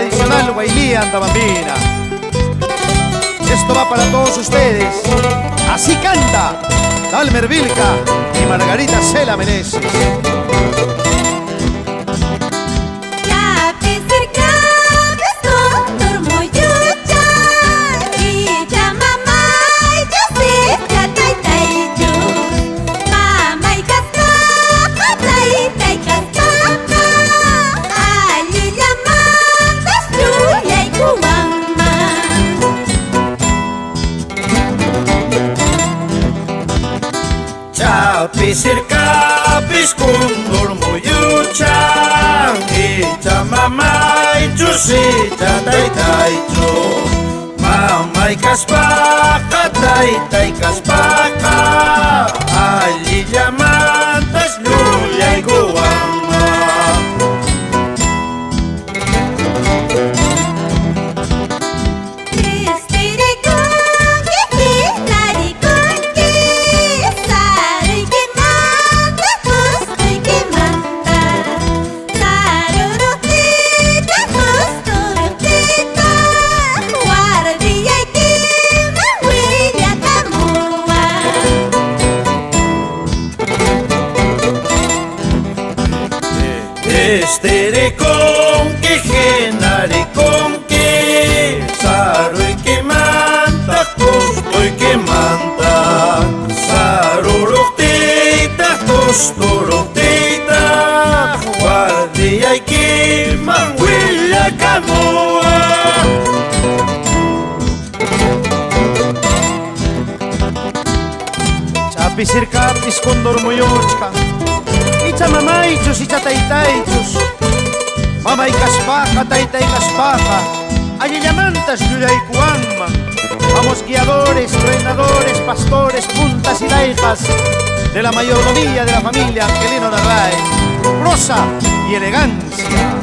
tradicional Huaylía Antabambina. Esto va para todos ustedes. Así canta Dalmer Vilca y Margarita Cela Meneses. Pisirkapis kundur muyuchan Icha mamay chusita taytaychu Mamay kaspaka taytay kaspaka Allillamantas llullay guwama Esterikonki, genarikonki, saruiki manta, kustuiki manta, saruruktita, kusturuktita, guardiaiki manguilla canoa. Chapisirkapis kundor muyuchkan Icha mamaychus, icha taytaychus Mamay kaspaka, taytay kaspaka Allillamantas llullaykuwanman. Vamos guiadores, entrenadores, pastores, puntas y laijas de la mayordomía de la familia Angelino Narváez. Prosa y elegancia.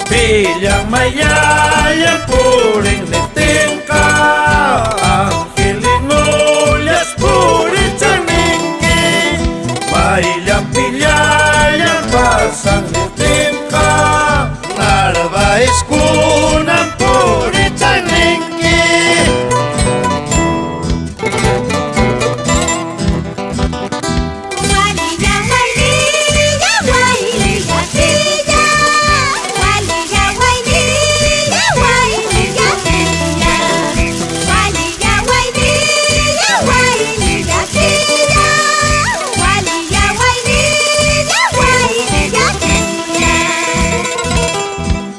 Pillang mayayang puring netingka Angelinollas puring chaningki Mayayang pilayang pasang netingka Narváez kunang puring chaningki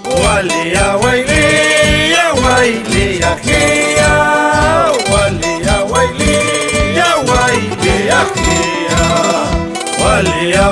Walia wailia wailia kia Walia wailia wailia kia Walia